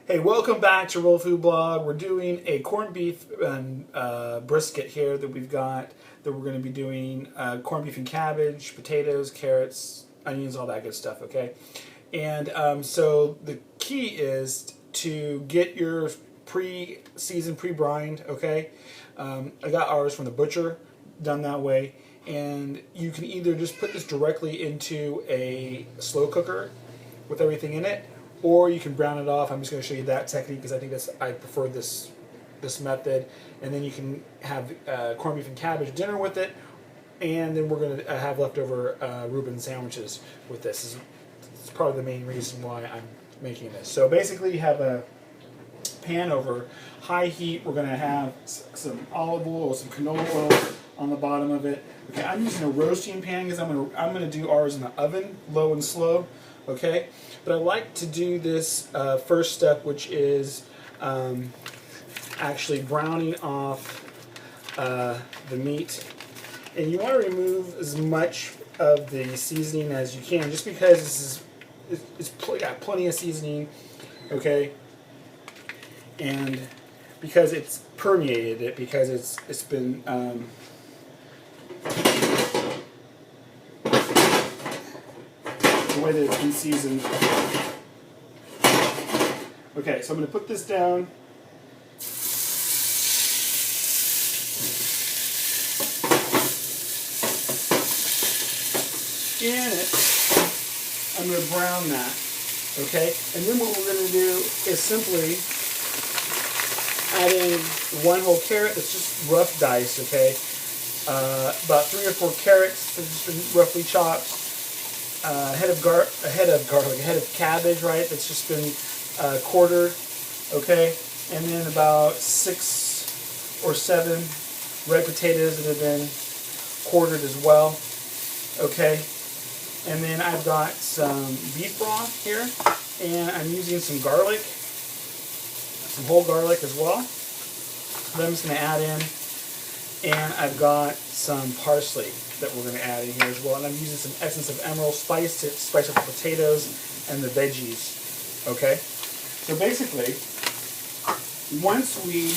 Hey, welcome back to Real Food Blog. We're doing a corned beef and brisket here that we've got that we're going to be doing corned beef and cabbage, potatoes, carrots, onions, all that good stuff, okay? And so the key is to get your pre-seasoned, pre-brined, okay? I got ours from the butcher, done that way. And you can either just put this directly into a slow cooker with everything in it, or you can brown it off. I'm just going to show you that technique because I think I prefer this method. And then you can have corned beef and cabbage dinner with it, and then we're going to have leftover Ruben sandwiches with this. It's probably the main reason why I'm making this. So basically, you have a pan over high heat. We're going to have some olive oil or some canola oil on the bottom of it. Okay, I'm using a roasting pan because I'm going to do ours in the oven, low and slow. Okay, but I like to do this first step, which is actually browning off the meat. And you want to remove as much of the seasoning as you can, just because it's got plenty of seasoning, okay? And because it's permeated it, because it's been the way that it's been seasoned. Okay, so I'm going to put this down. In it, I'm going to brown that. Okay, and then what we're going to do is simply add in one whole carrot that's just rough diced. Okay, about 3 or 4 carrots that have just been roughly chopped. A head of cabbage, right? That's just been quartered, okay, and then about 6 or 7 red potatoes that have been quartered as well, okay. And then I've got some beef broth here, and I'm using some garlic, some whole garlic as well. That I'm just going to add in, and I've got some parsley that we're going to add in here as well. And I'm using some essence of emerald spice to spice up the potatoes and the veggies. Okay? So basically, once we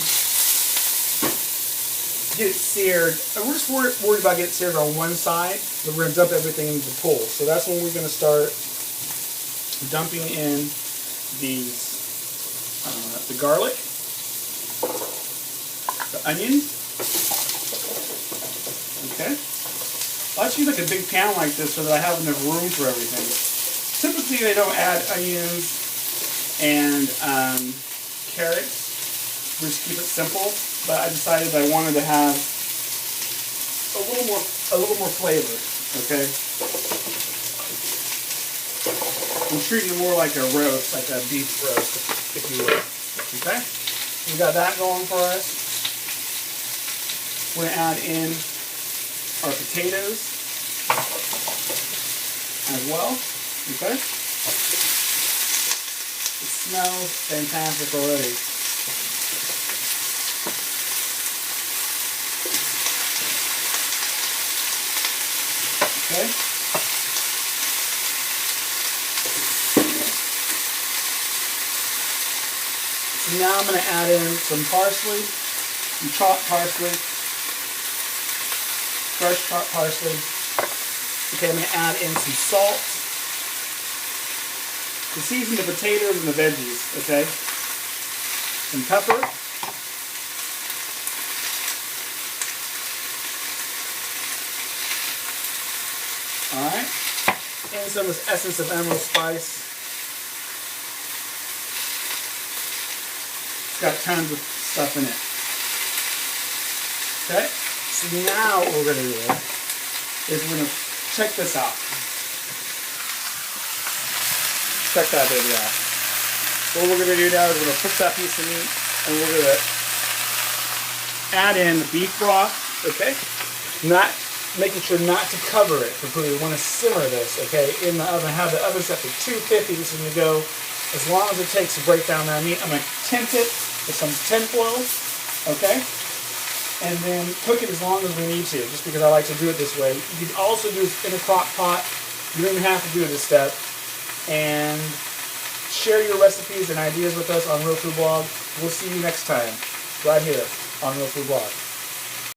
get it seared, we're just worried about getting it seared on one side, but we're going to dump everything into the pool. So that's when we're going to start dumping in these, the garlic, the onion. Okay? I like to use like a big pan like this so that I have enough room for everything. Typically they don't add onions and carrots. We just keep it simple, but I decided I wanted to have a little more flavor. Okay? I'm treating it more like a roast, like a beef roast, if you will. Okay? We got that going for us. We're going to add in our potatoes as well. Okay? It smells fantastic already. Okay? So now I'm going to add in some parsley, some chopped parsley. Fresh chopped parsley. Okay, I'm going to add in some salt to season the potatoes and the veggies. Okay, some pepper. All right, and some essence of emerald spice. It's got tons of stuff in it. Okay. So now what we're going to do is we're going to check this out. Check that baby out. What we're going to do now is we're going to put that piece of meat and we're going to add in the beef broth, okay? Not making sure not to cover it completely. We want to simmer this, okay, in the oven. Have the oven set for 250. This is going to go as long as it takes to break down that meat. I'm going to tint it with some tin foil, okay? And then cook it as long as we need to, just because I like to do it this way. You can also do it in a crock pot. You don't even have to do this step. And share your recipes and ideas with us on Real Food Blog. We'll see you next time, right here on Real Food Blog.